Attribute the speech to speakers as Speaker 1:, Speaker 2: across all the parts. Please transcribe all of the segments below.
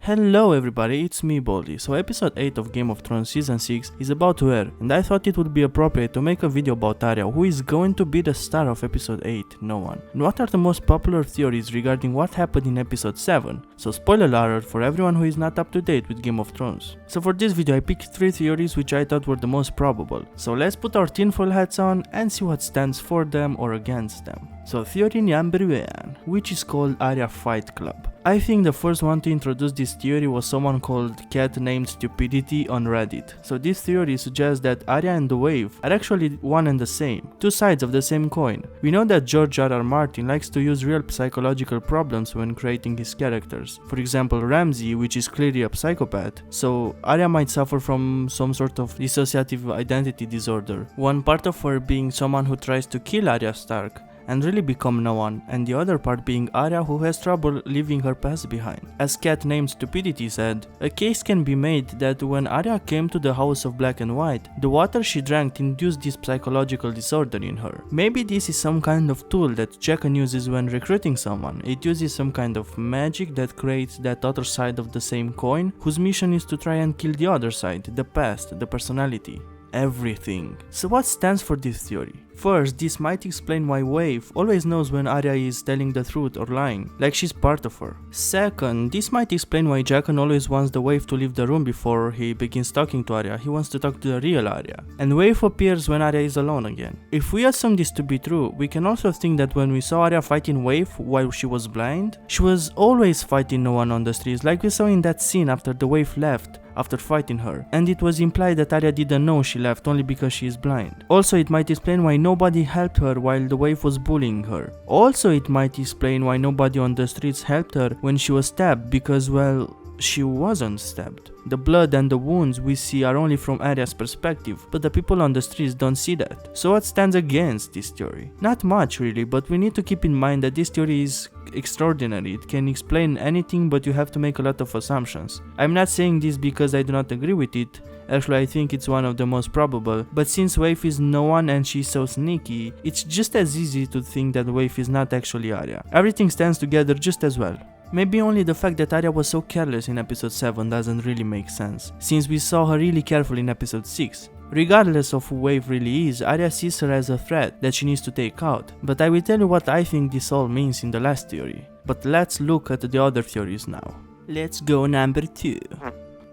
Speaker 1: Hello everybody, it's me Boldie. So episode 8 of Game of Thrones season 6 is about to air, and I thought it would be appropriate to make a video about Arya, who is going to be the star of episode 8, no one. And what are the most popular theories regarding what happened in episode 7? So spoiler alert for everyone who is not up to date with Game of Thrones. So for this video I picked 3 theories which I thought were the most probable. So let's put our tinfoil hats on and see what stands for them or against them. So theory number 1, which is called Arya Fight Club. I think the first one to introduce this theory was someone called Cat Named Stupidity on Reddit. So this theory suggests that Arya and Waif are actually one and the same, two sides of the same coin. We know that George R.R. Martin likes to use real psychological problems when creating his characters. For example, Ramsay, which is clearly a psychopath, so Arya might suffer from some sort of dissociative identity disorder. One part of her being someone who tries to kill Arya Stark and really become no one, and the other part being Arya who has trouble leaving her past behind. As Cat Named Stupidity said, a case can be made that when Arya came to the House of Black and White, the water she drank induced this psychological disorder in her. Maybe this is some kind of tool that Jaqen uses when recruiting someone. It uses some kind of magic that creates that other side of the same coin, whose mission is to try and kill the other side, the past, the personality. Everything. So what stands for this theory? First, this might explain why Waif always knows when Arya is telling the truth or lying, like she's part of her. Second, this might explain why Jaqen always wants the Waif to leave the room before he begins talking to Arya. He wants to talk to the real Arya. And Waif appears when Arya is alone again. If we assume this to be true, we can also think that when we saw Arya fighting Waif while she was blind, she was always fighting no one on the streets, like we saw in that scene after the Waif left after fighting her, and it was implied that Arya didn't know she left only because she is blind. Also, it might explain why nobody helped her while the Waif was bullying her. Also, it might explain why nobody on the streets helped her when she was stabbed, because, well, she wasn't stabbed. The blood and the wounds we see are only from Arya's perspective, but the people on the streets don't see that. So what stands against this theory? Not much really, but we need to keep in mind that this theory is extraordinary. It can explain anything, but you have to make a lot of assumptions. I'm not saying this because I do not agree with it. Actually, I think it's one of the most probable, but since Waif is no one and she's so sneaky, it's just as easy to think that Waif is not actually Arya. Everything stands together just as well. Maybe only the fact that Arya was so careless in episode 7 doesn't really make sense, since we saw her really careful in episode 6. Regardless of who Waif really is, Arya sees her as a threat that she needs to take out, but I will tell you what I think this all means in the last theory. But let's look at the other theories now. Let's go number 2.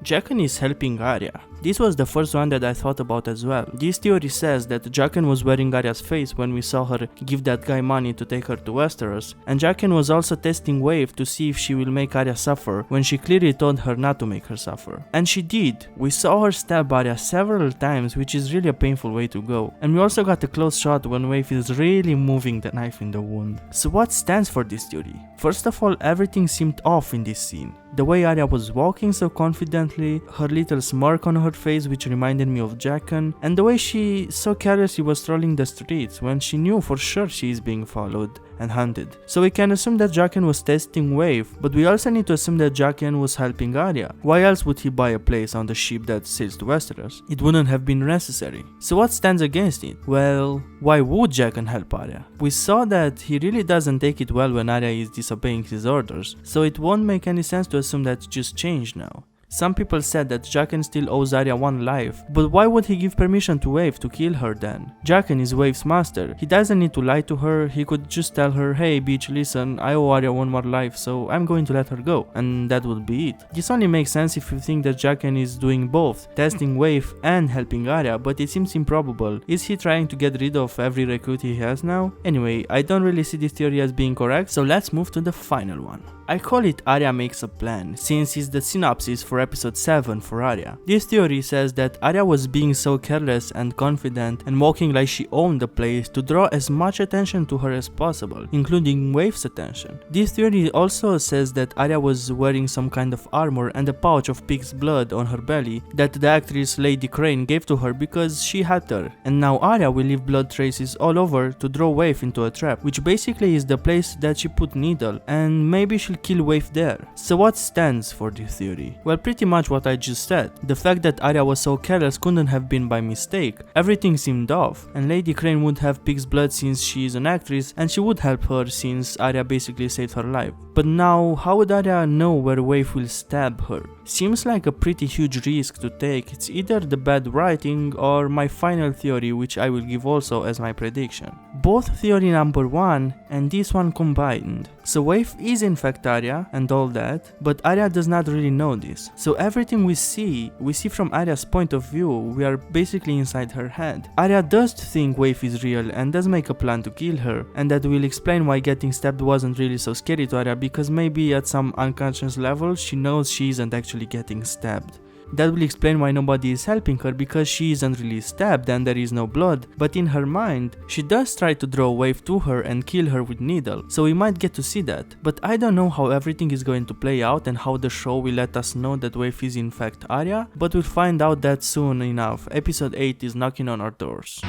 Speaker 1: Jaqen is helping Arya. This was the first one that I thought about as well. This theory says that Jaqen was wearing Arya's face when we saw her give that guy money to take her to Westeros, and Jaqen was also testing Waif to see if she will make Arya suffer when she clearly told her not to make her suffer. And she did. We saw her stab Arya several times, which is really a painful way to go. And we also got a close shot when Waif is really moving the knife in the wound. So what stands for this theory? First of all, everything seemed off in this scene. The way Arya was walking so confidently, her little smirk on her face which reminded me of Jaqen, and the way she so carelessly was strolling the streets when she knew for sure she is being followed and hunted. So we can assume that Jaqen was testing Waif, but we also need to assume that Jaqen was helping Arya. Why else would he buy a place on the ship that sails to Westeros? It wouldn't have been necessary. So what stands against it? Well, why would Jaqen help Arya? We saw that he really doesn't take it well when Arya is disobeying his orders, so it won't make any sense to assume that it just changed now. Some people said that Jaqen still owes Arya one life, but why would he give permission to Waif to kill her then? Jaqen is Waif's master. He doesn't need to lie to her. He could just tell her, hey bitch, listen, I owe Arya one more life, so I'm going to let her go, and that would be it. This only makes sense if you think that Jaqen is doing both, testing Waif and helping Arya, but it seems improbable. Is he trying to get rid of every recruit he has now? Anyway, I don't really see this theory as being correct, so let's move to the final one. I call it Arya makes a plan, since it's the synopsis for episode 7 for Arya. This theory says that Arya was being so careless and confident and walking like she owned the place to draw as much attention to her as possible, including Waif's attention. This theory also says that Arya was wearing some kind of armor and a pouch of pig's blood on her belly that the actress Lady Crane gave to her because she had her, and now Arya will leave blood traces all over to draw Waif into a trap, which basically is the place that she put Needle, and maybe she will kill Waif there. So what stands for this theory? Well, pretty much what I just said. The fact that Arya was so careless couldn't have been by mistake. Everything seemed off, and Lady Crane would have Pig's blood since she is an actress, and she would help her since Arya basically saved her life. But now, how would Arya know where Waif will stab her? Seems like a pretty huge risk to take. It's either the bad writing or my final theory, which I will give also as my prediction. Both theory number 1 and this one combined. So Waif is in fact Arya and all that, but Arya does not really know this. So everything we see from Arya's point of view. We are basically inside her head. Arya does think Waif is real and does make a plan to kill her, and that will explain why getting stabbed wasn't really so scary to Arya, because maybe at some unconscious level she knows she isn't actually getting stabbed. That will explain why nobody is helping her, because she isn't really stabbed and there is no blood, but in her mind, she does try to draw Waif to her and kill her with needle, so we might get to see that. But I don't know how everything is going to play out and how the show will let us know that Waif is in fact Arya, but we'll find out that soon enough. Episode 8 is knocking on our doors.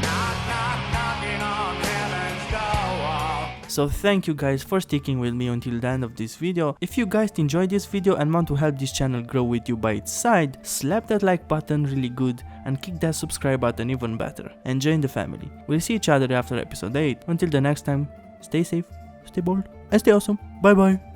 Speaker 1: So thank you guys for sticking with me until the end of this video. If you guys enjoyed this video and want to help this channel grow with you by its side, slap that like button really good and kick that subscribe button even better, and join the family. We'll see each other after episode 8. Until the next time, stay safe, stay bold, and stay awesome. Bye bye.